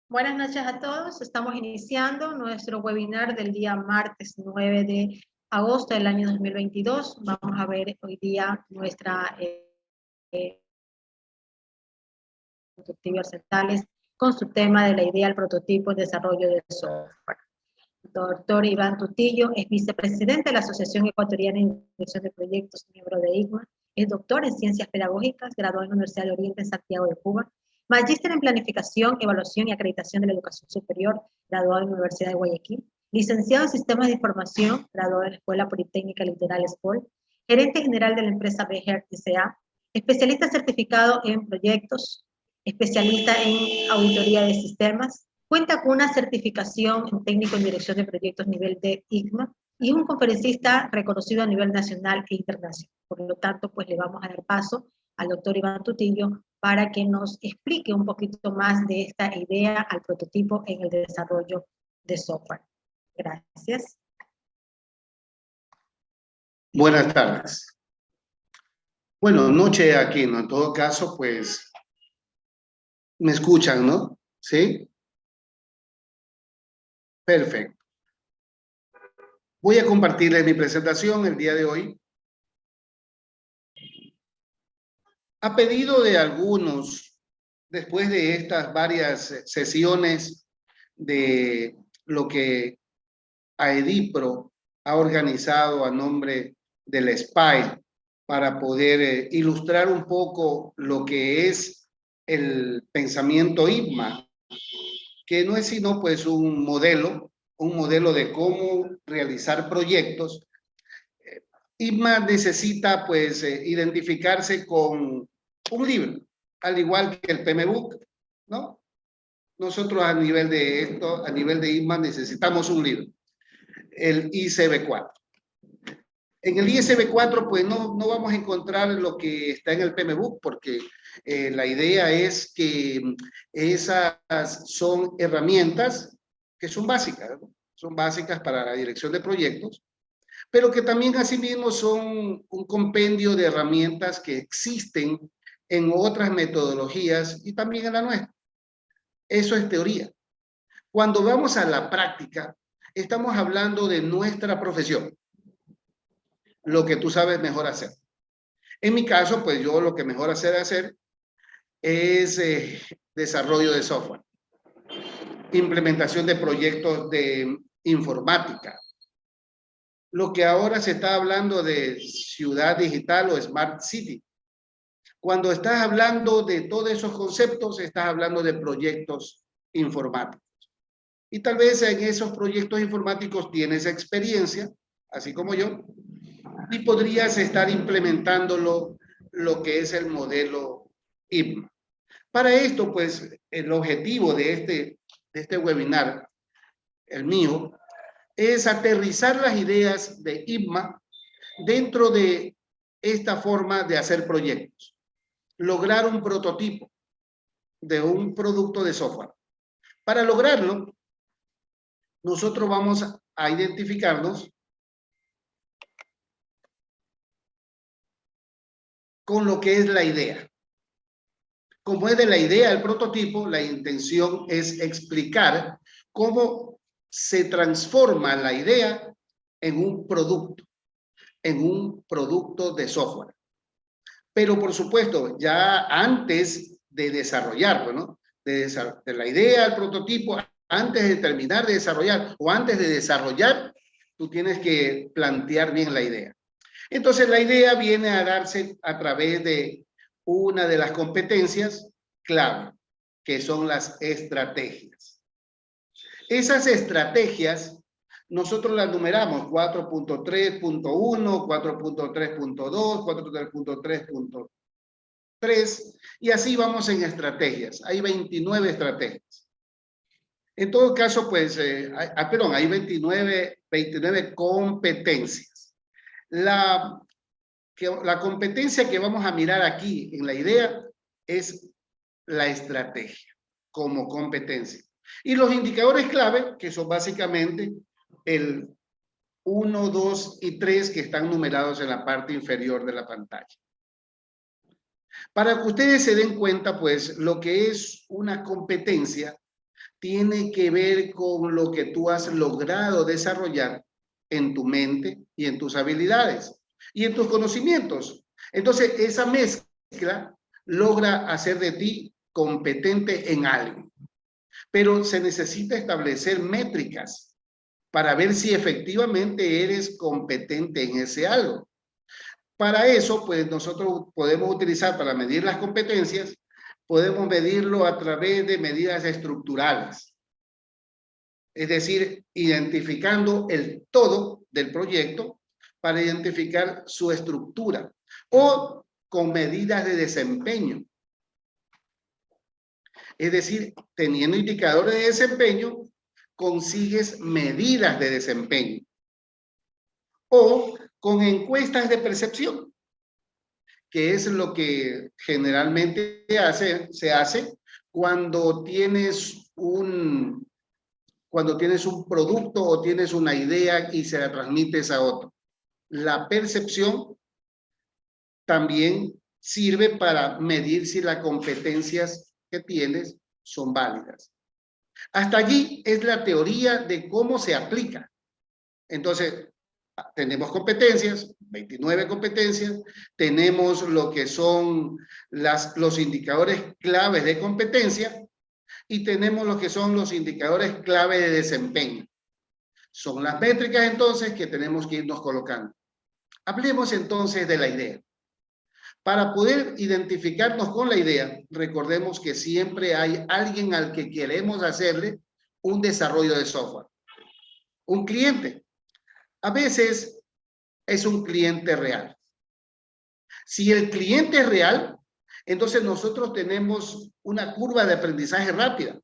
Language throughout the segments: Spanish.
Buenas noches a todos. Estamos iniciando nuestro webinar del día martes 9 de agosto del año 2022. Vamos a ver hoy día nuestra productivas centrales con su tema de la idea, el prototipo y desarrollo de software. Doctor Iván Tutillo es vicepresidente de la Asociación Ecuatoriana de Dirección de Proyectos, miembro de IGMA, es doctor en Ciencias Pedagógicas, graduado en la Universidad de Oriente en Santiago de Cuba, magíster en Planificación, Evaluación y Acreditación de la Educación Superior, graduado en la Universidad de Guayaquil, licenciado en Sistemas de Información, graduado en la Escuela Politécnica Litoral School, gerente general de la empresa BGER S.A., especialista certificado en proyectos, especialista en auditoría de sistemas, cuenta con una certificación en técnico en dirección de proyectos nivel de IGMA y es un conferencista reconocido a nivel nacional e internacional. Por lo tanto, pues le vamos a dar paso al doctor Iván Tutillo para que nos explique un poquito más de esta idea al prototipo en el desarrollo de software. Gracias. Buenas tardes. Bueno, noche aquí, ¿no? En todo caso, pues, me escuchan, ¿no? ¿Sí? Perfecto. Voy a compartirles mi presentación el día de hoy. A pedido de algunos, después de estas varias sesiones de lo que AEDIPRO ha organizado a nombre del SPI para poder ilustrar un poco lo que es el pensamiento IGMA, que no es sino pues un modelo de cómo realizar proyectos. IGMA necesita pues identificarse con un libro, al igual que el PMBOK, ¿no? Nosotros a nivel de esto, a nivel de IGMA necesitamos un libro, el ICB4. En el ISB4 pues no vamos a encontrar lo que está en el PMBOK porque la idea es que esas son herramientas que son básicas, ¿no? Son básicas para la dirección de proyectos, pero que también asimismo son un compendio de herramientas que existen en otras metodologías y también en la nuestra. Eso es teoría. Cuando vamos a la práctica, estamos hablando de nuestra profesión, lo que tú sabes mejor hacer. En mi caso, pues yo lo que mejor hacer es desarrollo de software, implementación de proyectos de informática, lo que ahora se está hablando de ciudad digital o smart city. Cuando estás hablando de todos esos conceptos, estás hablando de proyectos informáticos. Y tal vez en esos proyectos informáticos tienes experiencia, así como yo, y podrías estar implementándolo lo que es el modelo IGMA. Para esto, pues, el objetivo de este webinar, el mío, es aterrizar las ideas de IGMA dentro de esta forma de hacer proyectos. Lograr un prototipo de un producto de software. Para lograrlo, nosotros vamos a identificarnos con lo que es la idea. Como es de la idea el prototipo, la intención es explicar cómo se transforma la idea en un producto de software. Pero por supuesto, ya antes de desarrollarlo, ¿no? De la idea al prototipo, antes de terminar de desarrollar o antes de desarrollar, tú tienes que plantear bien la idea. Entonces la idea viene a darse a través de una de las competencias clave, que son las estrategias. Esas estrategias nosotros las numeramos 4.3.1, 4.3.2, 4.3.3 y así vamos en estrategias. Hay 29 estrategias. En todo caso, pues, hay 29 competencias. La competencia que vamos a mirar aquí en la idea es la estrategia como competencia. Y los indicadores clave, que son básicamente el 1, 2 y 3 que están numerados en la parte inferior de la pantalla. Para que ustedes se den cuenta, pues, lo que es una competencia, tiene que ver con lo que tú has logrado desarrollar en tu mente y en tus habilidades y en tus conocimientos. Entonces, esa mezcla logra hacer de ti competente en algo. Pero se necesita establecer métricas para ver si efectivamente eres competente en ese algo. Para eso, pues nosotros podemos utilizar para medir las competencias, podemos medirlo a través de medidas estructurales. Es decir, identificando el todo del proyecto para identificar su estructura o con medidas de desempeño. Es decir, teniendo indicadores de desempeño, consigues medidas de desempeño. O con encuestas de percepción, que es lo que generalmente se hace cuando tienes un producto o tienes una idea y se la transmites a otro. La percepción también sirve para medir si las competencias que tienes son válidas. Hasta allí es la teoría de cómo se aplica. Entonces, tenemos competencias, 29 competencias, tenemos lo que son los indicadores claves de competencia y tenemos lo que son los indicadores clave de desempeño. Son las métricas entonces que tenemos que irnos colocando. Hablemos entonces de la idea. Para poder identificarnos con la idea, recordemos que siempre hay alguien al que queremos hacerle un desarrollo de software. Un cliente. A veces es un cliente real. Si el cliente es real, entonces nosotros tenemos una curva de aprendizaje rápida,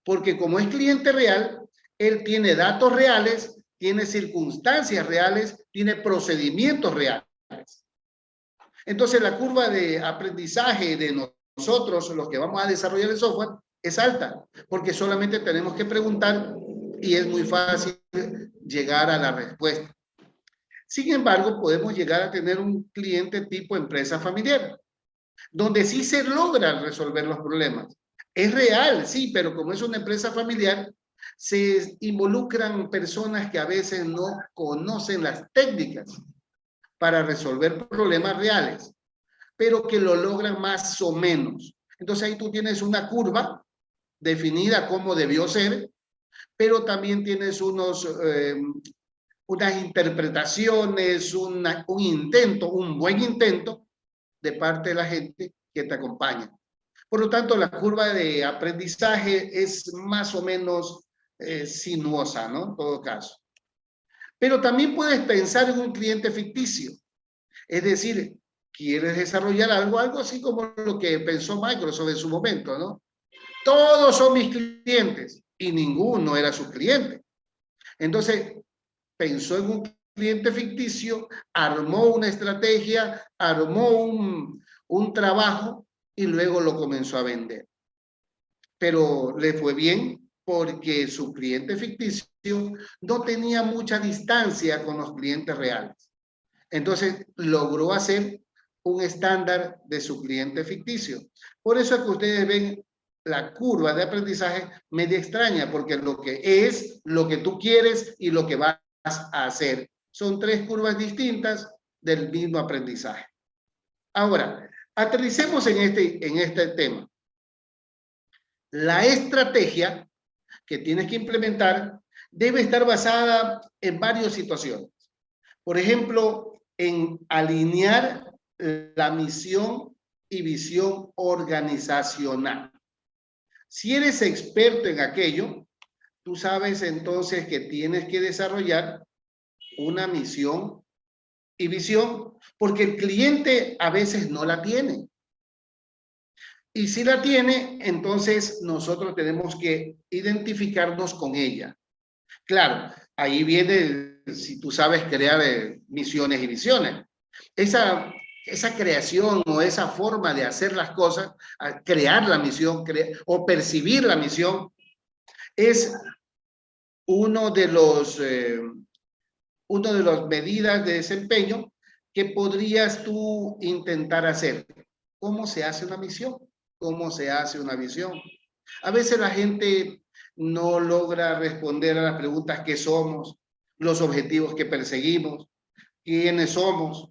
porque como es cliente real, él tiene datos reales, tiene circunstancias reales, tiene procedimientos reales. Entonces la curva de aprendizaje de nosotros, los que vamos a desarrollar el software, es alta, porque solamente tenemos que preguntar y es muy fácil llegar a la respuesta. Sin embargo, podemos llegar a tener un cliente tipo empresa familiar, donde sí se logran resolver los problemas. Es real, sí, pero como es una empresa familiar, se involucran personas que a veces no conocen las técnicas para resolver problemas reales, pero que lo logran más o menos. Entonces ahí tú tienes una curva definida como debió ser, pero también tienes unas interpretaciones, un intento, un buen intento de parte de la gente que te acompaña. Por lo tanto, la curva de aprendizaje es más o menos sinuosa, ¿no? En todo caso. Pero también puedes pensar en un cliente ficticio. Es decir, quieres desarrollar algo así como lo que pensó Microsoft en su momento, ¿no? Todos son mis clientes y ninguno era su cliente. Entonces, pensó en un cliente ficticio, armó una estrategia, armó un trabajo y luego lo comenzó a vender. Pero le fue bien porque su cliente ficticio no tenía mucha distancia con los clientes reales. Entonces logró hacer un estándar de su cliente ficticio. Por eso es que ustedes ven la curva de aprendizaje media extraña, porque lo que es, lo que tú quieres y lo que vas a hacer. Son tres curvas distintas del mismo aprendizaje. Ahora, aterricemos en este tema. La estrategia que tienes que implementar debe estar basada en varias situaciones. Por ejemplo, en alinear la misión y visión organizacional. Si eres experto en aquello, tú sabes entonces que tienes que desarrollar una misión y visión, porque el cliente a veces no la tiene. Y si la tiene, entonces nosotros tenemos que identificarnos con ella. Claro, ahí viene, si tú sabes crear misiones y visiones. Esa creación o esa forma de hacer las cosas, crear la misión o percibir la misión, es uno de las medidas de desempeño que podrías tú intentar hacer. ¿Cómo se hace una misión? ¿Cómo se hace una visión? A veces la gente no logra responder a las preguntas: ¿qué somos? Los objetivos que perseguimos, quiénes somos,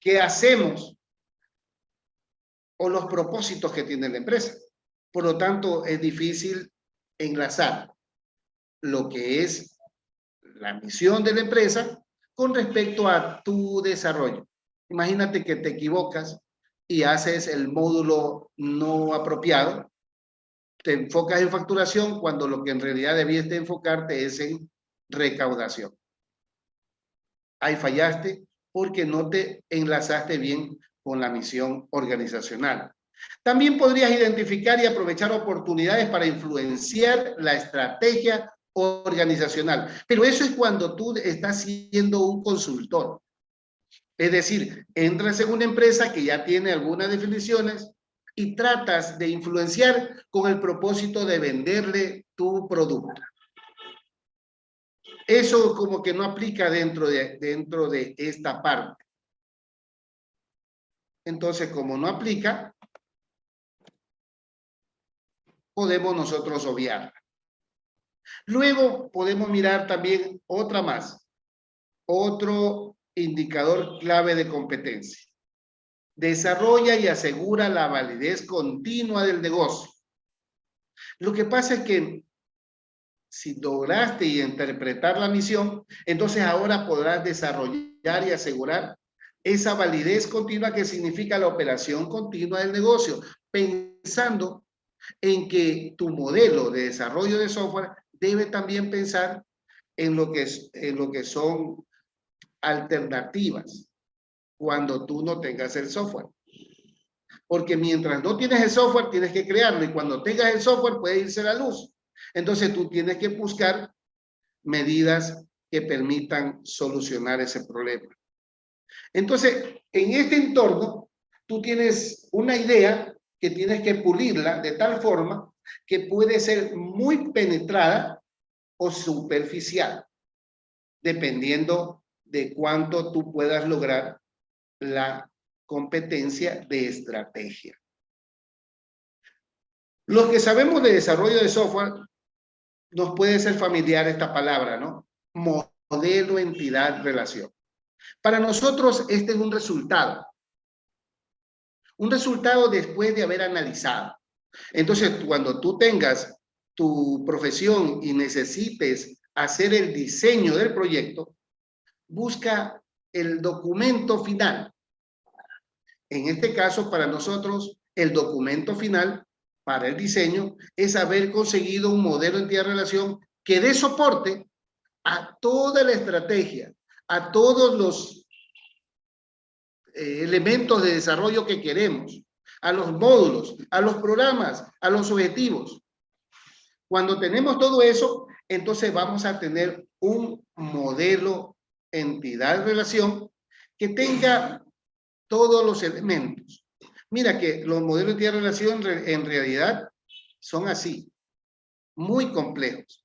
qué hacemos o los propósitos que tiene la empresa. Por lo tanto, es difícil enlazar lo que es la misión de la empresa con respecto a tu desarrollo. Imagínate que te equivocas y haces el módulo no apropiado, te enfocas en facturación cuando lo que en realidad debías de enfocarte es en recaudación. Ahí fallaste porque no te enlazaste bien con la misión organizacional. También podrías identificar y aprovechar oportunidades para influenciar la estrategia organizacional. Pero eso es cuando tú estás siendo un consultor. Es decir, entras en una empresa que ya tiene algunas definiciones y tratas de influenciar con el propósito de venderle tu producto. Eso como que no aplica dentro de esta parte. Entonces, como no aplica, podemos nosotros obviarla. Luego podemos mirar también otra más, otro indicador clave de competencia. Desarrolla y asegura la validez continua del negocio. Lo que pasa es que si lograste interpretar la misión, entonces ahora podrás desarrollar y asegurar esa validez continua que significa la operación continua del negocio, pensando en que tu modelo de desarrollo de software debe también pensar en lo que son alternativas cuando tú no tengas el software. Porque mientras no tienes el software, tienes que crearlo, y cuando tengas el software puede irse la luz. Entonces tú tienes que buscar medidas que permitan solucionar ese problema. Entonces, en este entorno, tú tienes una idea que tienes que pulirla de tal forma que puede ser muy penetrada o superficial, dependiendo de cuánto tú puedas lograr la competencia de estrategia. Los que sabemos de desarrollo de software, nos puede ser familiar esta palabra, ¿no? Modelo, entidad, relación. Para nosotros este es un resultado después de haber analizado. Entonces, cuando tú tengas tu profesión y necesites hacer el diseño del proyecto, busca el documento final. En este caso, para nosotros, el documento final para el diseño es haber conseguido un modelo de entidad de relación que dé soporte a toda la estrategia, a todos los elementos de desarrollo que queremos, a los módulos, a los programas, a los objetivos. Cuando tenemos todo eso, entonces vamos a tener un modelo entidad relación que tenga todos los elementos. Mira que los modelos de entidad relación en realidad son así, muy complejos,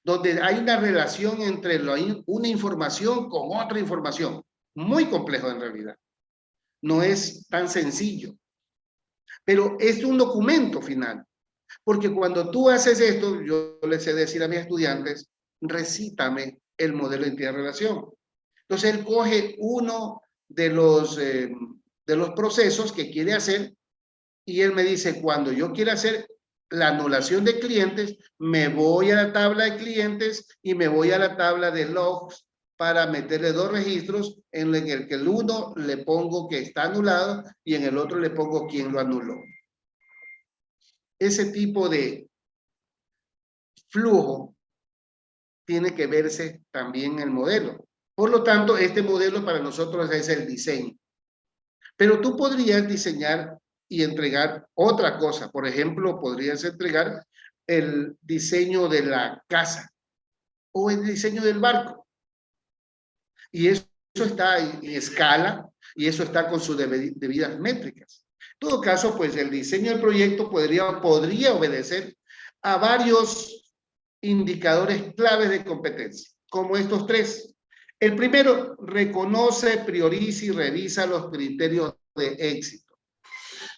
donde hay una relación entre una información con otra información. Muy complejo en realidad. No es tan sencillo. Pero es un documento final. Porque cuando tú haces esto, yo les he de decir a mis estudiantes, recítame el modelo de entidad de relación. Entonces él coge uno de los procesos que quiere hacer y él me dice, cuando yo quiera hacer la anulación de clientes, me voy a la tabla de clientes y me voy a la tabla de logs para meterle dos registros en el que el uno le pongo que está anulado y en el otro le pongo quién lo anuló. Ese tipo de flujo tiene que verse también en el modelo. Por lo tanto, este modelo para nosotros es el diseño. Pero tú podrías diseñar y entregar otra cosa. Por ejemplo, podrías entregar el diseño de la casa o el diseño del barco. Y eso está en escala y eso está con sus debidas métricas. En todo caso, pues el diseño del proyecto podría obedecer a varios indicadores claves de competencia, como estos tres. El primero, reconoce, prioriza y revisa los criterios de éxito.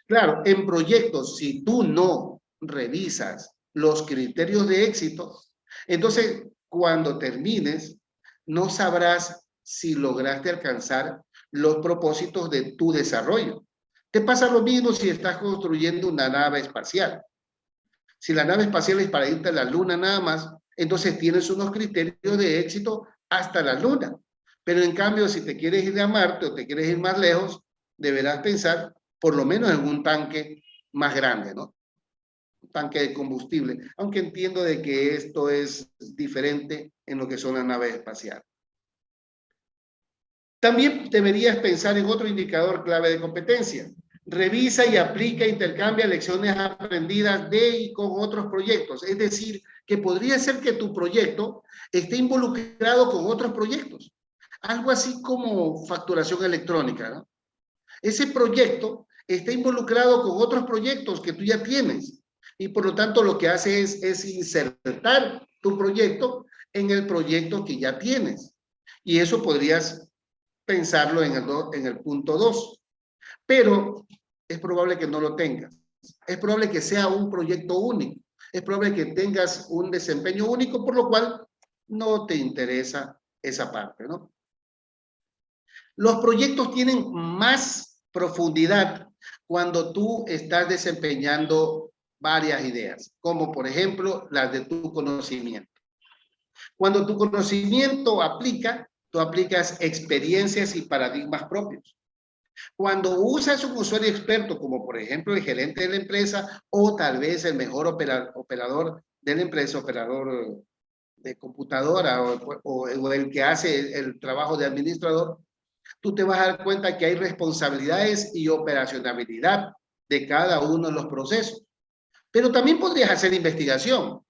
Claro, en proyectos, si tú no revisas los criterios de éxito, entonces cuando termines, no sabrás si lograste alcanzar los propósitos de tu desarrollo. Te pasa lo mismo si estás construyendo una nave espacial. Si la nave espacial es para irte a la luna nada más, entonces tienes unos criterios de éxito hasta la luna. Pero en cambio, si te quieres ir a Marte o te quieres ir más lejos, deberás pensar por lo menos en un tanque más grande, ¿no? Un tanque de combustible, aunque entiendo de que esto es diferente en lo que son las naves espaciales. También deberías pensar en otro indicador clave de competencia. Revisa y aplica, intercambia lecciones aprendidas de y con otros proyectos. Es decir, que podría ser que tu proyecto esté involucrado con otros proyectos. Algo así como facturación electrónica, ¿no? Ese proyecto está involucrado con otros proyectos que tú ya tienes. Y por lo tanto lo que hace es insertar tu proyecto en el proyecto que ya tienes. Y eso podrías pensarlo en el punto 2. Pero es probable que no lo tengas. Es probable que sea un proyecto único. Es probable que tengas un desempeño único, por lo cual no te interesa esa parte, ¿no? Los proyectos tienen más profundidad cuando tú estás desempeñando varias ideas, como por ejemplo las de tu conocimiento. Cuando tu conocimiento aplica, tú aplicas experiencias y paradigmas propios. Cuando usas un usuario experto, como por ejemplo el gerente de la empresa o tal vez el mejor operador de la empresa, operador de computadora o el que hace el trabajo de administrador, tú te vas a dar cuenta que hay responsabilidades y operacionalidad de cada uno de los procesos. Pero también podrías hacer investigación.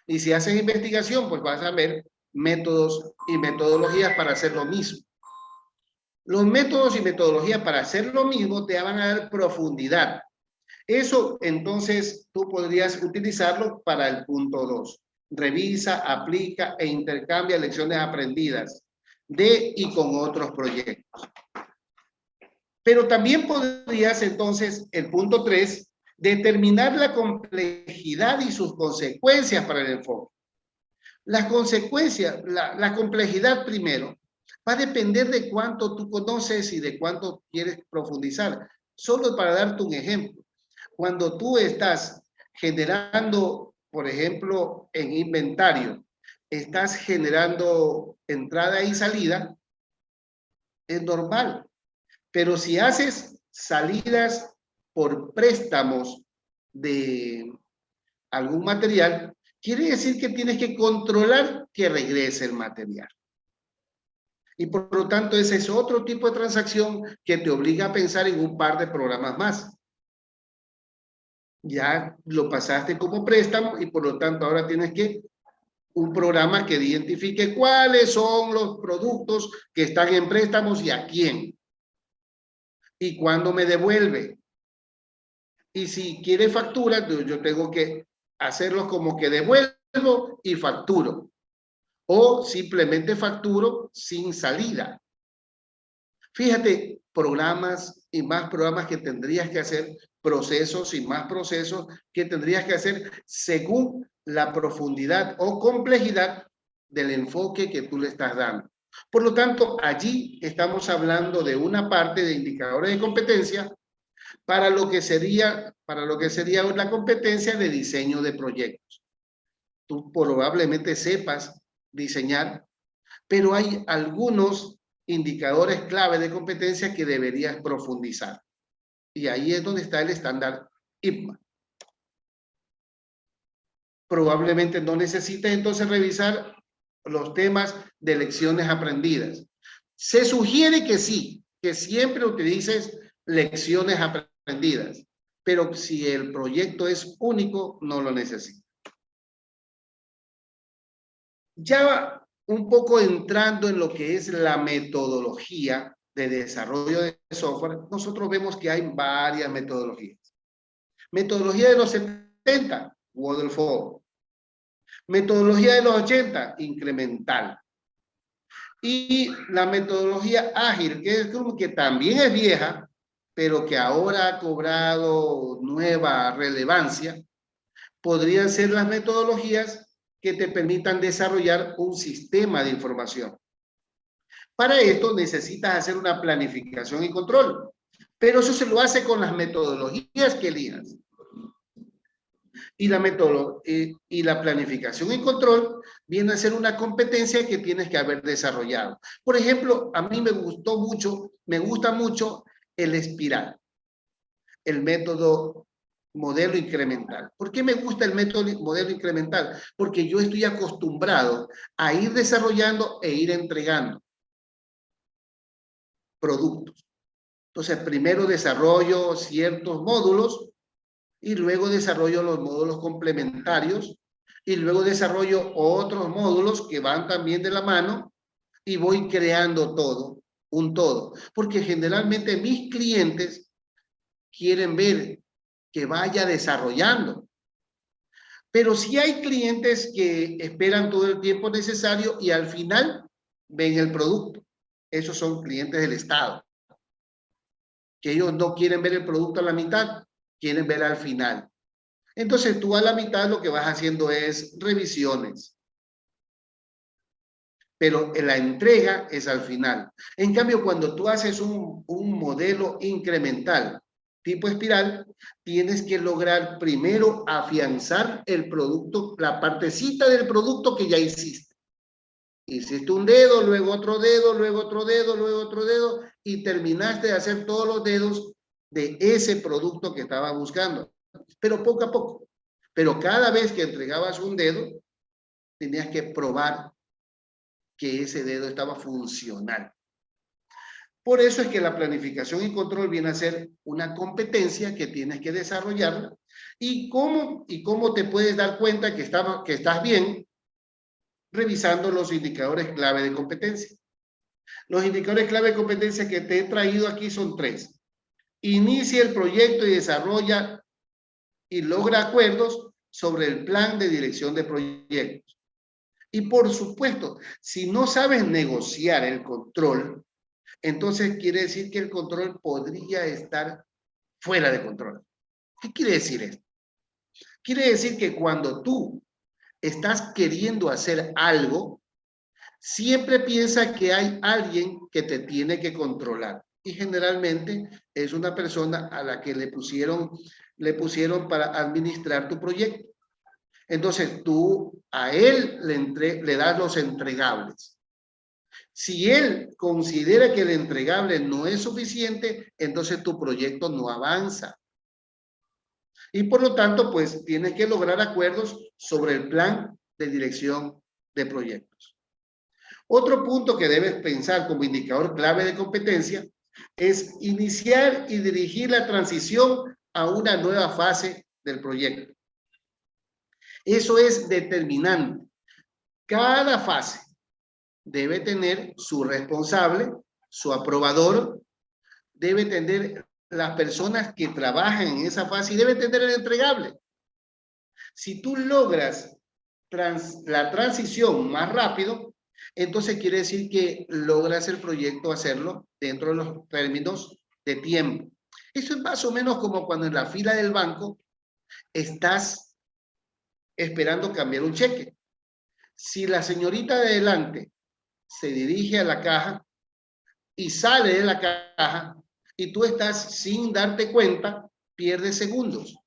Y si haces investigación, pues vas a ver métodos y metodologías para hacer lo mismo. Los métodos y metodologías para hacer lo mismo te van a dar profundidad. Eso, entonces, tú podrías utilizarlo para el punto 2. Revisa, aplica e intercambia lecciones aprendidas de y con otros proyectos. Pero también podrías, entonces, el punto 3, determinar la complejidad y sus consecuencias para el enfoque. Las consecuencias, la complejidad primero, va a depender de cuánto tú conoces y de cuánto quieres profundizar. Solo para darte un ejemplo, cuando tú estás generando, por ejemplo, en inventario, estás generando entrada y salida, es normal. Pero si haces salidas por préstamos de algún material, quiere decir que tienes que controlar que regrese el material. Y por lo tanto, ese es otro tipo de transacción que te obliga a pensar en un par de programas más. Ya lo pasaste como préstamo y por lo tanto ahora tienes que un programa que identifique cuáles son los productos que están en préstamos y a quién. Y cuándo me devuelve. Y si quiere factura, yo tengo que hacerlos como que devuelvo y facturo. O simplemente facturo sin salida. Fíjate, programas y más programas que tendrías que hacer, procesos y más procesos que tendrías que hacer según la profundidad o complejidad del enfoque que tú le estás dando. Por lo tanto, allí estamos hablando de una parte de indicadores de competencia para lo que sería una competencia de diseño de proyectos. Tú probablemente sepas diseñar, pero hay algunos indicadores clave de competencia que deberías profundizar. Y ahí es donde está el estándar IPMA. Probablemente no necesites entonces revisar los temas de lecciones aprendidas. Se sugiere que sí, que siempre utilices lecciones aprendidas, pero si el proyecto es único, no lo necesitas. Ya un poco entrando en lo que es la metodología de desarrollo de software, nosotros vemos que hay varias metodologías. Metodología de los 70, waterfall. Metodología de los 80, incremental. Y la metodología ágil, que es como que también es vieja, pero que ahora ha cobrado nueva relevancia, podrían ser las metodologías que te permitan desarrollar un sistema de información. Para esto necesitas hacer una planificación y control, pero eso se lo hace con las metodologías que elijas. Y la planificación y control viene a ser una competencia que tienes que haber desarrollado. Por ejemplo, a mí me gusta mucho el espiral, el método modelo incremental. ¿Por qué me gusta el método modelo incremental? Porque yo estoy acostumbrado a ir desarrollando e ir entregando productos. Entonces, primero desarrollo ciertos módulos y luego desarrollo los módulos complementarios y luego desarrollo otros módulos que van también de la mano y voy creando todo, un todo. Porque generalmente mis clientes quieren ver que vaya desarrollando. Pero sí hay clientes que esperan todo el tiempo necesario y al final ven el producto. Esos son clientes del Estado, que ellos no quieren ver el producto a la mitad, quieren ver al final. Entonces tú a la mitad lo que vas haciendo es revisiones. Pero la entrega es al final. En cambio, cuando tú haces un modelo incremental tipo espiral, tienes que lograr primero afianzar el producto, la partecita del producto que ya hiciste. Hiciste un dedo, luego otro dedo, luego otro dedo, luego otro dedo, y terminaste de hacer todos los dedos de ese producto que estaba buscando. Pero poco a poco. Pero cada vez que entregabas un dedo, tenías que probar que ese dedo estaba funcional. Por eso es que la planificación y control viene a ser una competencia que tienes que desarrollarla. ¿Y cómo te puedes dar cuenta que estás bien? Revisando los indicadores clave de competencia. Los indicadores clave de competencia que te he traído aquí son 3. Inicia el proyecto y desarrolla y logra acuerdos sobre el plan de dirección de proyectos. Y por supuesto, si no sabes negociar el control, entonces quiere decir que el control podría estar fuera de control. ¿Qué quiere decir esto? Quiere decir que cuando tú estás queriendo hacer algo, siempre piensa que hay alguien que te tiene que controlar. Y generalmente es una persona a la que le pusieron para administrar tu proyecto. Entonces tú a él le das los entregables. Si él considera que el entregable no es suficiente, entonces tu proyecto no avanza. Y por lo tanto, pues tienes que lograr acuerdos sobre el plan de dirección de proyectos. Otro punto que debes pensar como indicador clave de competencia es iniciar y dirigir la transición a una nueva fase del proyecto. Eso es determinante. Cada fase debe tener su responsable, su aprobador, debe tener las personas que trabajan en esa fase y debe tener el entregable. Si tú logras la transición más rápido, entonces quiere decir que logras el proyecto hacerlo dentro de los términos de tiempo. Eso es más o menos como cuando en la fila del banco estás esperando cambiar un cheque. Si la señorita de adelante se dirige a la caja y sale de la caja y tú estás sin darte cuenta, pierdes segundos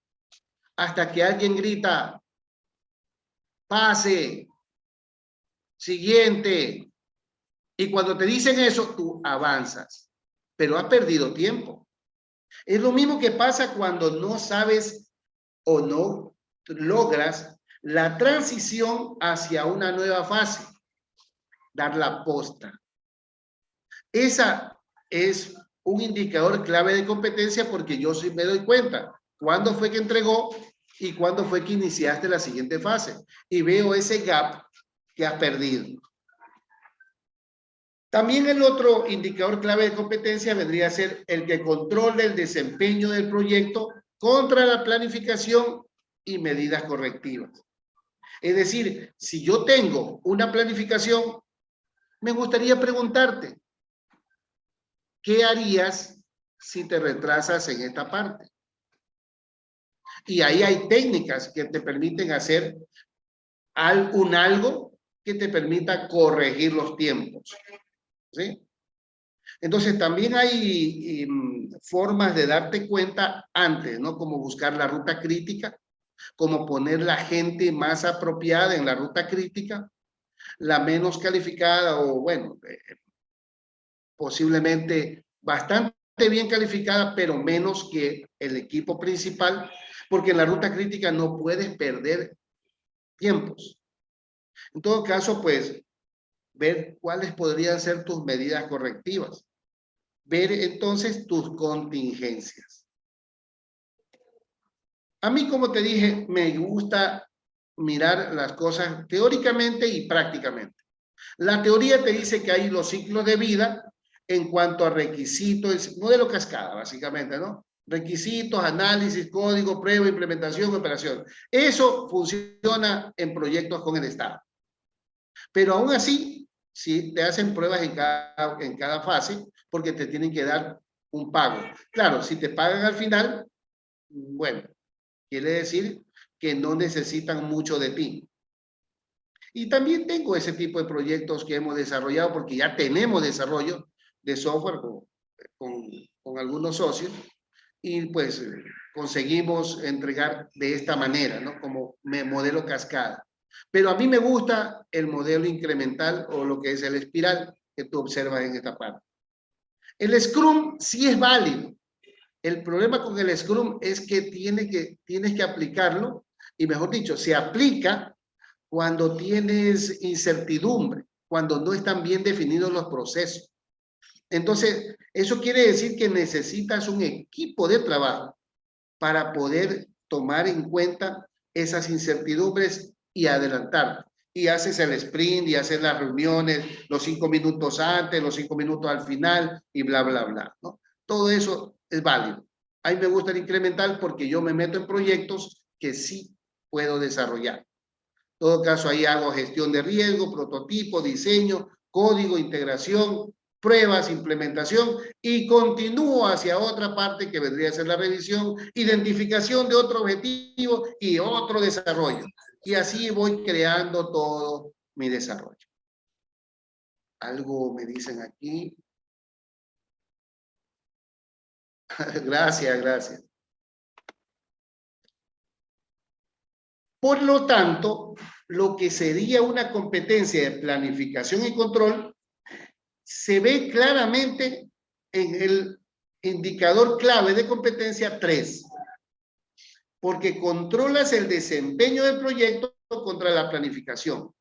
hasta que alguien grita, pase, siguiente. Y cuando te dicen eso, tú avanzas, pero has perdido tiempo. Es lo mismo que pasa cuando no sabes o no logras la transición hacia una nueva fase, dar la posta. Esa es un indicador clave de competencia porque yo sí me doy cuenta cuándo fue que entregó y cuándo fue que iniciaste la siguiente fase. Y veo ese gap que has perdido. También el otro indicador clave de competencia vendría a ser el que controla el desempeño del proyecto contra la planificación y medidas correctivas. Es decir, si yo tengo una planificación, me gustaría preguntarte, ¿qué harías si te retrasas en esta parte? Y ahí hay técnicas que te permiten hacer algo que te permita corregir los tiempos, ¿sí? Entonces también hay formas de darte cuenta antes, ¿no? Como buscar la ruta crítica, como poner la gente más apropiada en la ruta crítica, la menos calificada o bueno, posiblemente bastante bien calificada, pero menos que el equipo principal, porque en la ruta crítica no puedes perder tiempos. En todo caso, pues, ver cuáles podrían ser tus medidas correctivas. Ver entonces tus contingencias. A mí, como te dije, me gusta mirar las cosas teóricamente y prácticamente. La teoría te dice que hay los ciclos de vida en cuanto a requisitos, modelo cascada, básicamente, ¿no? Requisitos, análisis, código, prueba, implementación, operación. Eso funciona en proyectos con el Estado. Pero aún así, si te hacen pruebas en cada fase, porque te tienen que dar un pago. Claro, si te pagan al final, bueno, quiere decir que no necesitan mucho de ti. Y también tengo ese tipo de proyectos que hemos desarrollado porque ya tenemos desarrollo de software con algunos socios y pues conseguimos entregar de esta manera, ¿no? Como modelo cascada. Pero a mí me gusta el modelo incremental o lo que es el espiral que tú observas en esta parte. El Scrum sí es válido. El problema con el Scrum es que tienes que aplicarlo y mejor dicho, se aplica cuando tienes incertidumbre, cuando no están bien definidos los procesos. Entonces, eso quiere decir que necesitas un equipo de trabajo para poder tomar en cuenta esas incertidumbres y adelantar. Y haces el sprint y haces las reuniones los 5 minutos antes, los 5 minutos al final y bla, bla, bla, ¿no? Todo eso es válido. A mí me gusta el incremental porque yo me meto en proyectos que sí puedo desarrollar. En todo caso, ahí hago gestión de riesgo, prototipo, diseño, código, integración, pruebas, implementación y continúo hacia otra parte que vendría a ser la revisión, identificación de otro objetivo y otro desarrollo. Y así voy creando todo mi desarrollo. Algo me dicen aquí. Gracias, gracias. Por lo tanto, lo que sería una competencia de planificación y control se ve claramente en el indicador clave de competencia 3, porque controlas el desempeño del proyecto contra la planificación.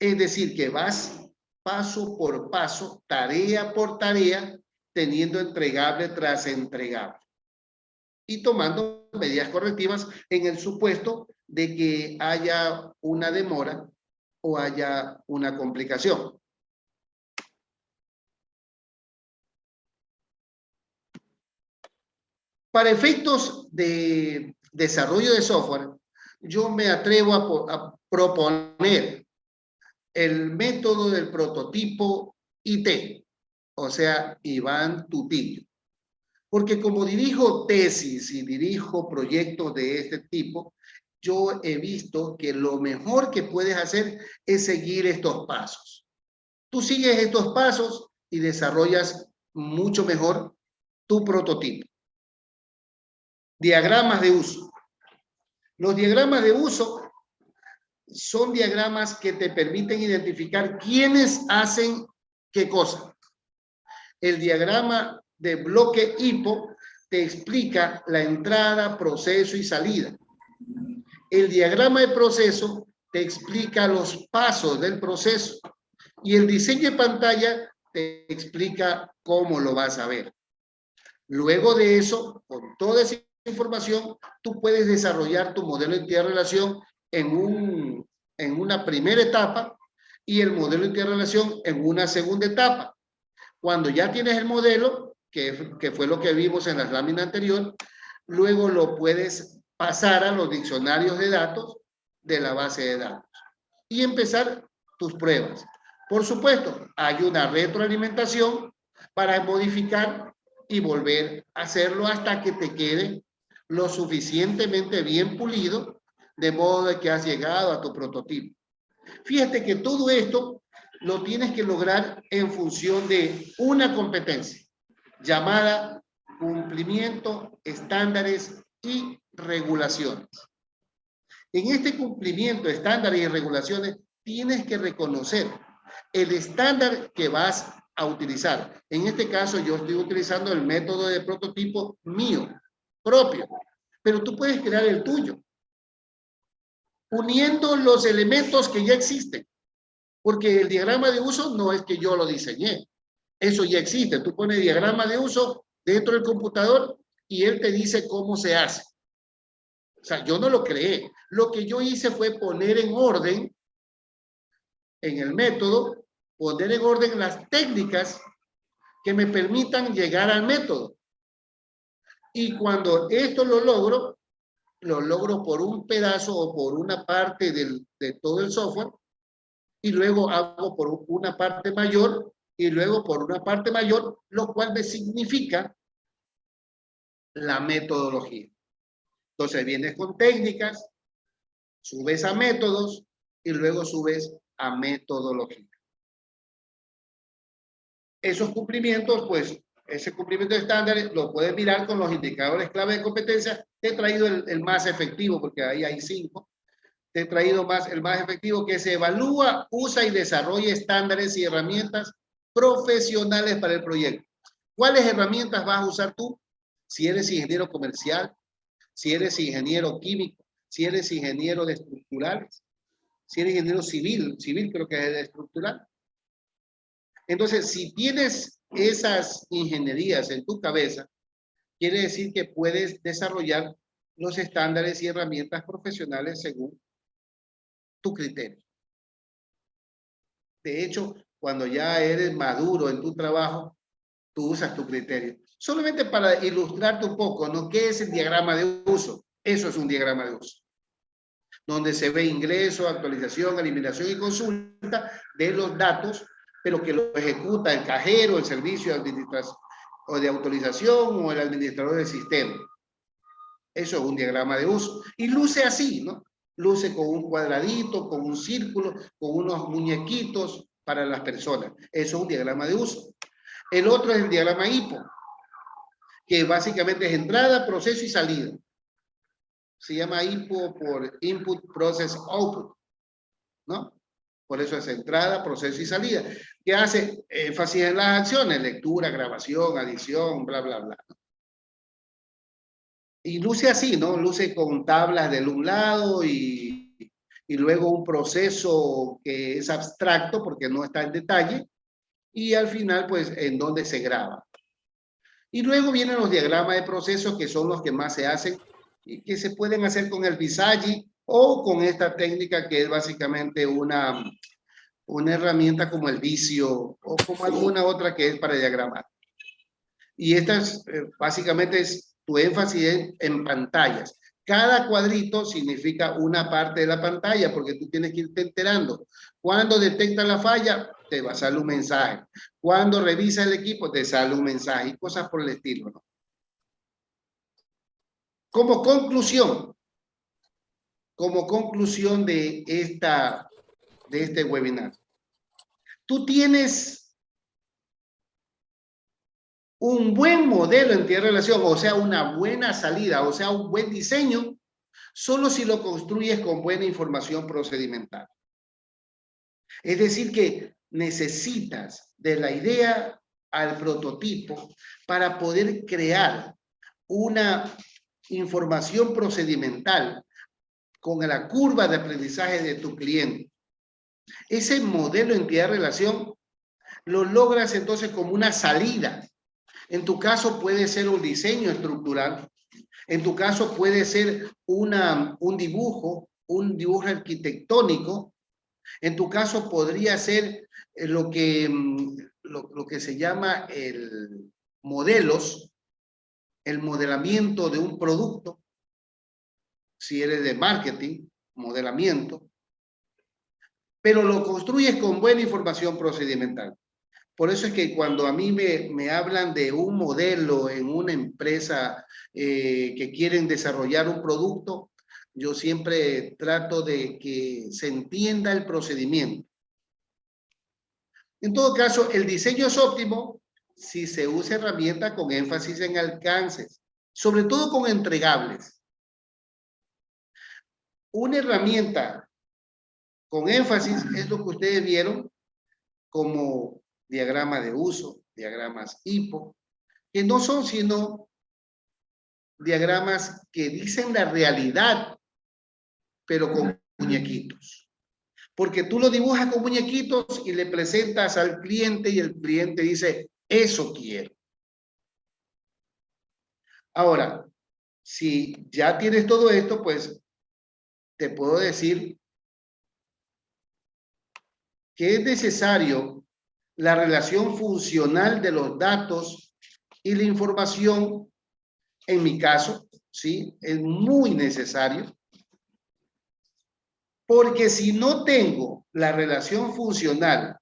Es decir, que vas paso por paso, tarea por tarea, teniendo entregable tras entregable y tomando medidas correctivas en el supuesto de que haya una demora o haya una complicación. Para efectos de desarrollo de software, yo me atrevo a proponer el método del prototipo IT, o sea, Iván Tutillo. Porque como dirijo tesis y dirijo proyectos de este tipo, yo he visto que lo mejor que puedes hacer es seguir estos pasos. Tú sigues estos pasos y desarrollas mucho mejor tu prototipo. Diagramas de uso. Los diagramas de uso son diagramas que te permiten identificar quiénes hacen qué cosa. El diagrama de bloque HIPPO te explica la entrada, proceso y salida. El diagrama de proceso te explica los pasos del proceso y el diseño de pantalla te explica cómo lo vas a ver. Luego de eso, con toda esa información, tú puedes desarrollar tu modelo de interrelación en una primera etapa y el modelo de interrelación en una segunda etapa. Cuando ya tienes el modelo, que fue lo que vimos en la lámina anterior, luego lo puedes pasar a los diccionarios de datos de la base de datos y empezar tus pruebas. Por supuesto, hay una retroalimentación para modificar y volver a hacerlo hasta que te quede lo suficientemente bien pulido, de modo de que has llegado a tu prototipo. Fíjate que todo esto lo tienes que lograr en función de una competencia llamada cumplimiento, estándares y regulaciones. En este cumplimiento, estándares y regulaciones, tienes que reconocer el estándar que vas a utilizar. En este caso, yo estoy utilizando el método de prototipo mío, propio, pero tú puedes crear el tuyo, uniendo los elementos que ya existen, porque el diagrama de uso no es que yo lo diseñé, eso ya existe. Tú pones diagrama de uso dentro del computador y él te dice cómo se hace. O sea, yo no lo creé. Lo que yo hice fue poner en orden, en el método, poner en orden las técnicas que me permitan llegar al método. Y cuando esto lo logro por un pedazo o por una parte de todo el software, y luego hago por una parte mayor, y luego por una parte mayor, lo cual me significa la metodología. Entonces vienes con técnicas, subes a métodos y luego subes a metodología. Esos cumplimientos, pues, ese cumplimiento de estándares lo puedes mirar con los indicadores clave de competencia. Te he traído el más efectivo, porque ahí hay 5. Te he traído el más efectivo, que se evalúa, usa y desarrolla estándares y herramientas profesionales para el proyecto. ¿Cuáles herramientas vas a usar tú? Si eres ingeniero comercial, si eres ingeniero químico, si eres ingeniero de estructurales, si eres ingeniero civil creo que es de estructural. Entonces, si tienes esas ingenierías en tu cabeza, quiere decir que puedes desarrollar los estándares y herramientas profesionales según tu criterio. De hecho, cuando ya eres maduro en tu trabajo, tú usas tu criterio. Solamente para ilustrarte un poco, ¿no? ¿Qué es el diagrama de uso? Eso es un diagrama de uso, donde se ve ingreso, actualización, eliminación y consulta de los datos, pero que lo ejecuta el cajero, el servicio de administración o de autorización o el administrador del sistema. Eso es un diagrama de uso. Y luce así, ¿no? Luce con un cuadradito, con un círculo, con unos muñequitos para las personas. Eso es un diagrama de uso. El otro es el diagrama HIPO, que básicamente es entrada, proceso y salida. Se llama HIPO por Input, Process, Output, ¿no? Por eso es entrada, proceso y salida. ¿Qué hace énfasis en las acciones? Lectura, grabación, adición, bla, bla, bla. Y luce así, ¿no? Luce con tablas del un lado y luego un proceso que es abstracto porque no está en detalle. Y al final, pues, en donde se graba. Y luego vienen los diagramas de procesos, que son los que más se hacen y que se pueden hacer con el Visagi o con esta técnica que es básicamente una herramienta como el Visio o como alguna otra que es para diagramar. Y esta es, básicamente es tu énfasis en pantallas. Cada cuadrito significa una parte de la pantalla porque tú tienes que irte enterando. Cuando detecta la falla, te va a salir un mensaje. Cuando revisa el equipo, te sale un mensaje y cosas por el estilo, ¿no? Como conclusión de este webinar, tú tienes un buen modelo en tierra de relación, o sea, una buena salida, o sea, un buen diseño, solo si lo construyes con buena información procedimental. Es decir, que necesitas de la idea al prototipo para poder crear una información procedimental con la curva de aprendizaje de tu cliente. Ese modelo en entidad de relación lo logras entonces como una salida. En tu caso puede ser un diseño estructural, en tu caso puede ser un dibujo arquitectónico, en tu caso podría ser lo que se llama el modelamiento de un producto, si eres de marketing, modelamiento, pero lo construyes con buena información procedimental. Por eso es que cuando a mí me hablan de un modelo en una empresa que quieren desarrollar un producto, yo siempre trato de que se entienda el procedimiento. En todo caso, el diseño es óptimo si se usa herramientas con énfasis en alcances, sobre todo con entregables. Una herramienta con énfasis es lo que ustedes vieron como diagrama de uso, diagramas HIPO, que no son sino diagramas que dicen la realidad, pero con muñequitos. Porque tú lo dibujas con muñequitos y le presentas al cliente y el cliente dice, eso quiero. Ahora, si ya tienes todo esto, pues te puedo decir que es necesario la relación funcional de los datos y la información. En mi caso, sí, es muy necesario. Porque si no tengo la relación funcional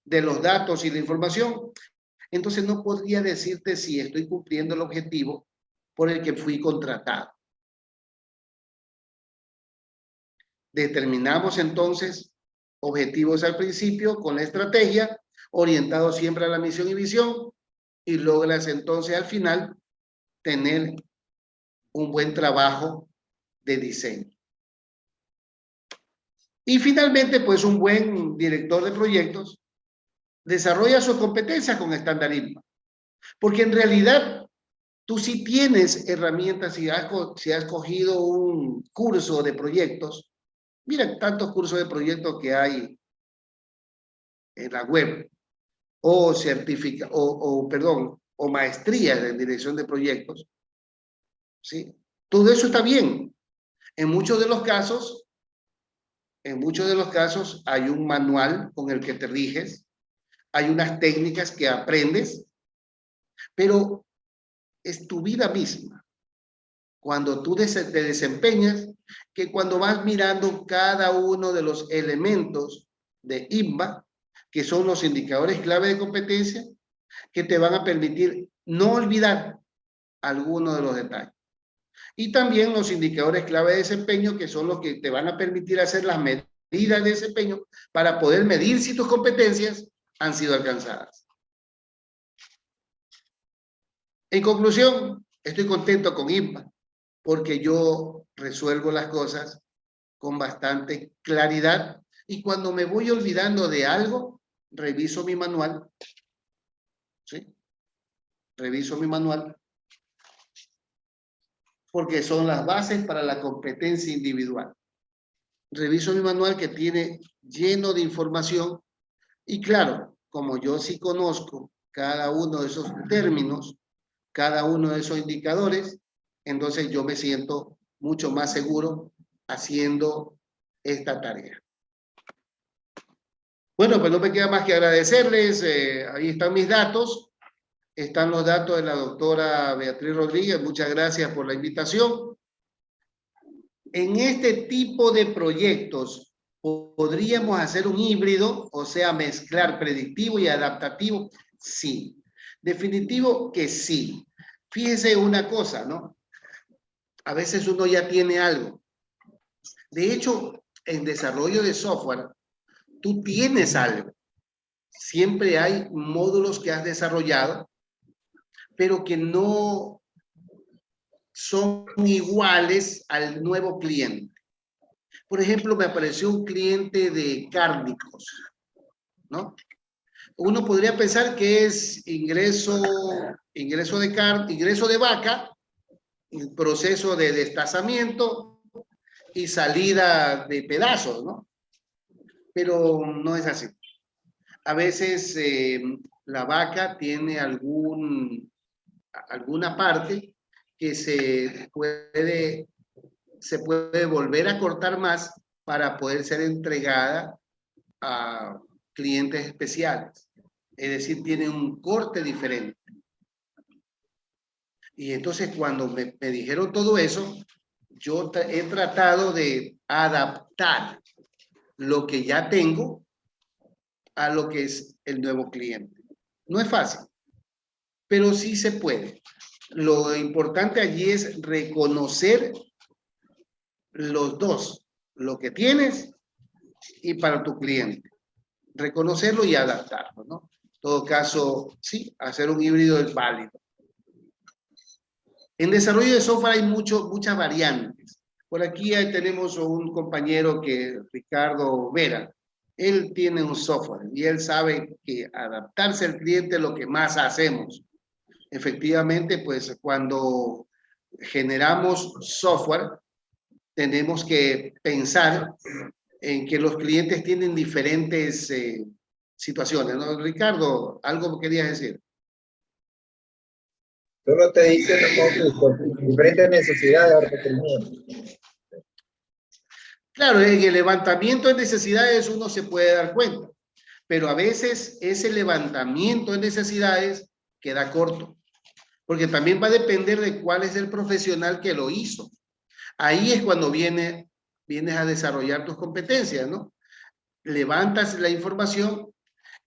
de los datos y la información, entonces no podría decirte si estoy cumpliendo el objetivo por el que fui contratado. Determinamos entonces objetivos al principio con la estrategia, orientado siempre a la misión y visión, y logras entonces al final tener un buen trabajo de diseño. Y finalmente, pues un buen director de proyectos desarrolla sus competencias con estándar INVA. Porque en realidad tú sí tienes herramientas, si has cogido un curso de proyectos, mira tantos cursos de proyectos que hay en la web, o o maestrías en dirección de proyectos, ¿sí? Todo eso está bien. En muchos de los casos hay un manual con el que te riges, hay unas técnicas que aprendes, pero es tu vida misma. Cuando tú te desempeñas, que cuando vas mirando cada uno de los elementos de INVA, que son los indicadores clave de competencia, que te van a permitir no olvidar alguno de los detalles. Y también los indicadores clave de desempeño, que son los que te van a permitir hacer las medidas de desempeño para poder medir si tus competencias han sido alcanzadas. En conclusión, estoy contento con INVA porque yo resuelvo las cosas con bastante claridad y cuando me voy olvidando de algo, reviso mi manual, ¿sí? Reviso mi manual porque son las bases para la competencia individual. Reviso mi manual que tiene lleno de información y claro, como yo sí conozco cada uno de esos términos, cada uno de esos indicadores, entonces yo me siento mucho más seguro haciendo esta tarea. Bueno, pues no me queda más que agradecerles. Ahí están mis datos. Están los datos de la doctora Beatriz Rodríguez. Muchas gracias por la invitación. En este tipo de proyectos podríamos hacer un híbrido, o sea, mezclar predictivo y adaptativo. Sí, definitivo que sí. Fíjese una cosa, ¿no? A veces uno ya tiene algo. De hecho, en desarrollo de software, tú tienes algo. Siempre hay módulos que has desarrollado, pero que no son iguales al nuevo cliente. Por ejemplo, me apareció un cliente de cárnicos, ¿no? Uno podría pensar que es ingreso de vaca, proceso de destazamiento y salida de pedazos, ¿no? Pero no es así. A veces la vaca tiene alguna parte que se puede volver a cortar más para poder ser entregada a clientes especiales. Es decir, tiene un corte diferente. Y entonces cuando me dijeron todo eso, yo he tratado de adaptar lo que ya tengo a lo que es el nuevo cliente. No es fácil, pero sí se puede. Lo importante allí es reconocer los dos, lo que tienes y para tu cliente. Reconocerlo y adaptarlo, ¿no? En todo caso, sí, hacer un híbrido es válido. En desarrollo de software hay muchas variantes. Por aquí tenemos un compañero Ricardo Vera. Él tiene un software y él sabe que adaptarse al cliente es lo que más hacemos. Efectivamente, pues cuando generamos software, tenemos que pensar en que los clientes tienen diferentes situaciones, ¿no? Ricardo, ¿algo querías decir? Solo te dice diferentes necesidades o requerimientos. Claro, en el levantamiento de necesidades uno se puede dar cuenta, pero a veces ese levantamiento de necesidades queda corto, porque también va a depender de cuál es el profesional que lo hizo. Ahí es cuando vienes a desarrollar tus competencias, ¿no? Levantas la información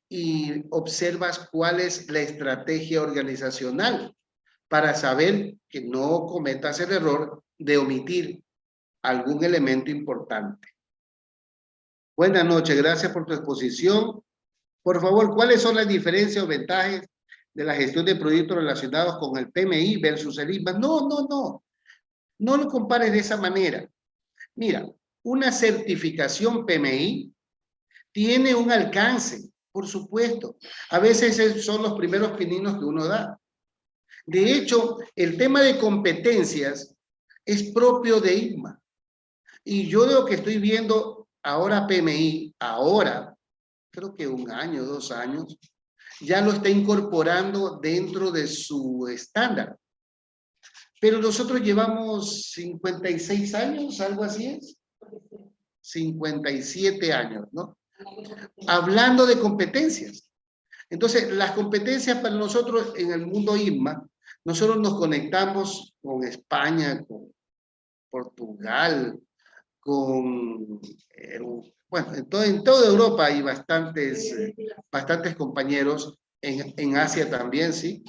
y observas cuál es la estrategia organizacional para saber que no cometas el error de omitir algún elemento importante. Buenas noches, gracias por tu exposición. Por favor, ¿cuáles son las diferencias o ventajas de la gestión de proyectos relacionados con el PMI versus el INVA? No lo compares de esa manera. Mira, una certificación PMI tiene un alcance, por supuesto. A veces son los primeros pininos que uno da. De hecho, el tema de competencias es propio de INMA. Y yo lo que estoy viendo ahora PMI, creo que 1 año, 2 años, ya lo está incorporando dentro de su estándar. Pero nosotros llevamos 56 años, algo así es. 57 años, ¿no? Hablando de competencias. Entonces, las competencias para nosotros en el mundo INMA, nosotros nos conectamos con España, con Portugal, con, bueno, en toda Europa hay bastantes compañeros, en Asia también, sí.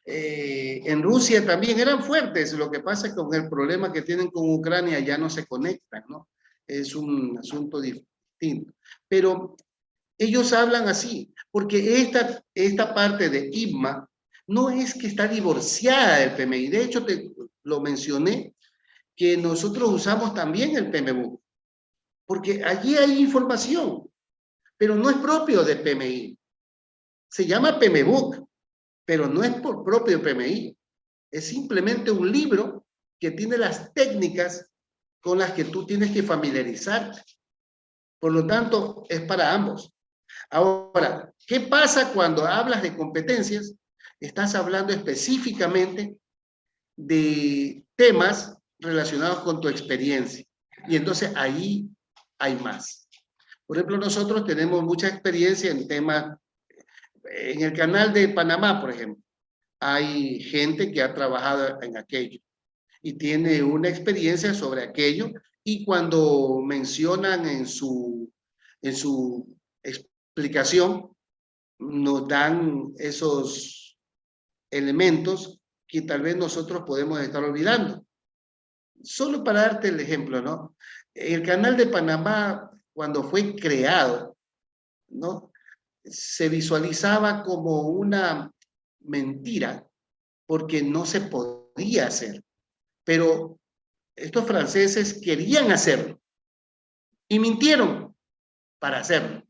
En Rusia también eran fuertes, lo que pasa es que con el problema que tienen con Ucrania ya no se conectan, ¿no? Es un asunto distinto. Pero ellos hablan así, porque esta parte de INMA no es que está divorciada del PMI. De hecho, te lo mencioné, que nosotros usamos también el PMBOK, porque allí hay información, pero no es propio de PMI. Se llama PMBOK, pero no es por propio PMI. Es simplemente un libro que tiene las técnicas con las que tú tienes que familiarizarte. Por lo tanto, es para ambos. Ahora, ¿qué pasa cuando hablas de competencias? Estás hablando específicamente de temas relacionados con tu experiencia. Y entonces ahí hay más. Por ejemplo, nosotros tenemos mucha experiencia en temas, en el canal de Panamá, por ejemplo. Hay gente que ha trabajado en aquello y tiene una experiencia sobre aquello, y cuando mencionan en su explicación, nos dan esos elementos que tal vez nosotros podemos estar olvidando. Solo para darte el ejemplo, ¿no? El canal de Panamá, cuando fue creado, ¿no? Se visualizaba como una mentira porque no se podía hacer. Pero estos franceses querían hacerlo y mintieron para hacerlo.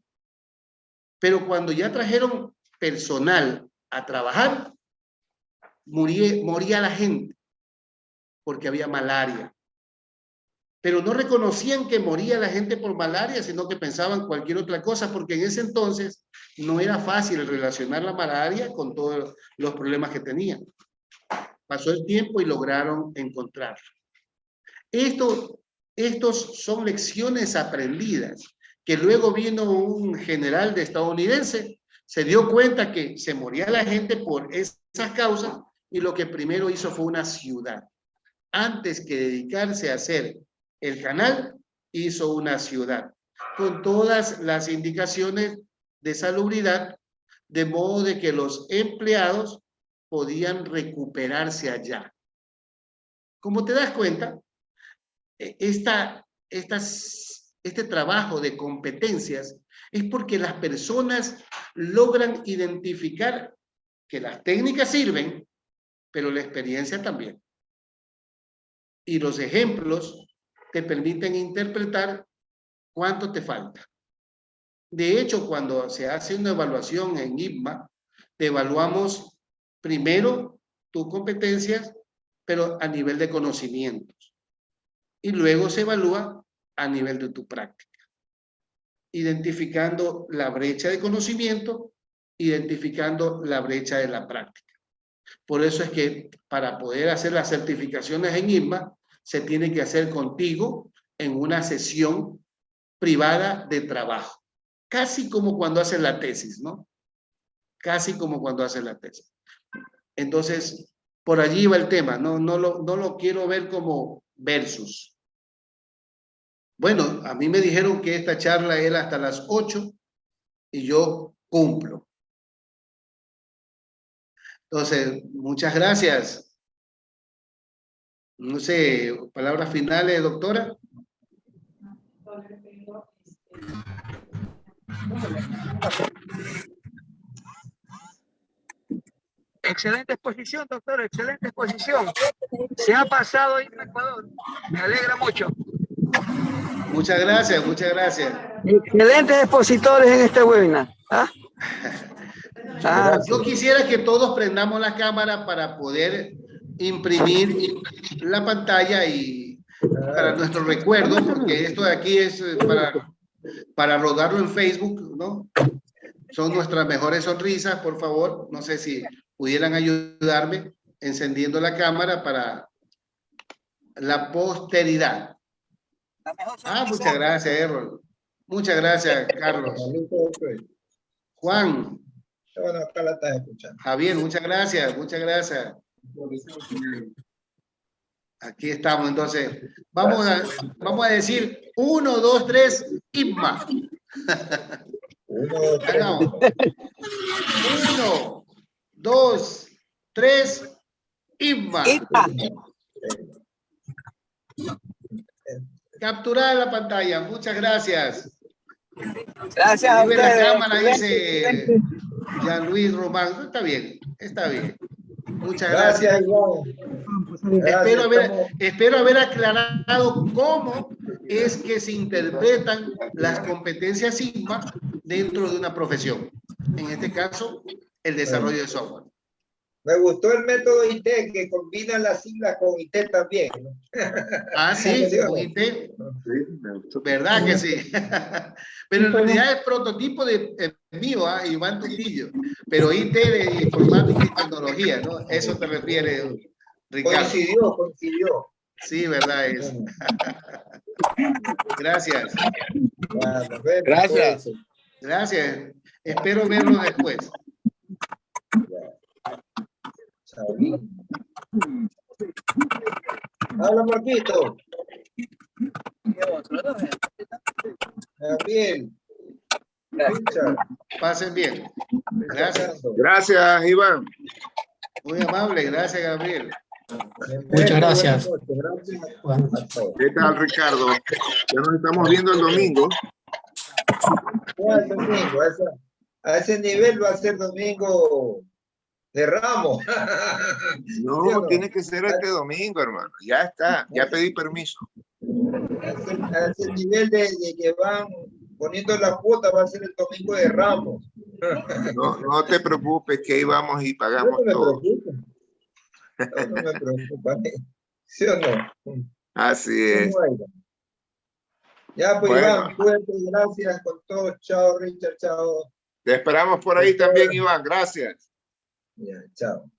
Pero cuando ya trajeron personal a trabajar, moría la gente porque había malaria. Pero no reconocían que moría la gente por malaria, sino que pensaban cualquier otra cosa, porque en ese entonces no era fácil relacionar la malaria con todos los problemas que tenían. Pasó el tiempo y lograron encontrarlo. Estos son lecciones aprendidas, que luego vino un general estadounidense, se dio cuenta que se moría la gente por esas causas, y lo que primero hizo fue una ciudad. Antes que dedicarse a hacer el canal, hizo una ciudad, con todas las indicaciones de salubridad, de modo de que los empleados podían recuperarse allá. Como te das cuenta, este trabajo de competencias es porque las personas logran identificar que las técnicas sirven, pero la experiencia también. Y los ejemplos te permiten interpretar cuánto te falta. De hecho, cuando se hace una evaluación en IPMA, te evaluamos primero tus competencias, pero a nivel de conocimientos. Y luego se evalúa a nivel de tu práctica, identificando la brecha de conocimiento, identificando la brecha de la práctica. Por eso es que para poder hacer las certificaciones en IPMA, se tiene que hacer contigo en una sesión privada de trabajo. Casi como cuando haces la tesis, ¿no? Casi como cuando haces la tesis. Entonces, por allí va el tema. No lo quiero ver como versus. Bueno, a mí me dijeron que esta charla era hasta las 8 y yo cumplo. Entonces, muchas gracias. No sé, palabras finales, doctora. Excelente exposición, doctor, excelente exposición. Se ha pasado en Ecuador. Me alegra mucho. Muchas gracias, muchas gracias. Excelentes expositores en este webinar. Yo quisiera que todos prendamos la cámara para poder imprimir la pantalla y para nuestro recuerdo, porque esto de aquí es para rodarlo en Facebook, ¿no? Son nuestras mejores sonrisas, por favor. No sé si pudieran ayudarme encendiendo la cámara para la posteridad. Muchas gracias, Errol. Muchas gracias, Carlos. Juan. Bueno, acá la estás escuchando. Javier, muchas gracias, muchas gracias. Aquí estamos, entonces. Vamos a decir 1, 2, 3, IPMA. 1, 2, 3, IPMA. Capturar la pantalla, muchas gracias. Gracias a ustedes. La cámara dice Jean Luis Román. Está bien, está bien. Muchas gracias. Espero haber aclarado cómo es que se interpretan las competencias IPMA dentro de una profesión. En este caso, el desarrollo de software. Me gustó el método IT que combina las siglas con IT también, ¿no? Sí, con IT. ¿Verdad que sí? Pero en realidad es prototipo de mío, Iván Tutillo. Pero IT de informática y tecnología, ¿no? Eso te refiere, Ricardo. Coincidió. Sí, verdad es. Gracias. Gracias. Gracias. Espero verlo después. Habla, Marquito. Bien. Pasen bien. Gracias. Gracias, Iván. Muy amable. Gracias, Gabriel. Muchas gracias. ¿Qué tal, Ricardo? Ya nos estamos viendo el domingo. ¿Cuál domingo? A ese nivel va a ser domingo de Ramos. No, tiene que ser este domingo, hermano. Ya está, ya pedí permiso. A ese nivel de que van poniendo la cuota va a ser el domingo de Ramos. No te preocupes, que ahí vamos y pagamos todo. No me preocupa. ¿Sí o no? Así es. Ya, pues Bueno. Iván, fuerte, gracias con todo. Chao, Richard, chao. Te esperamos por ahí también, Iván. Gracias. Ya, chao.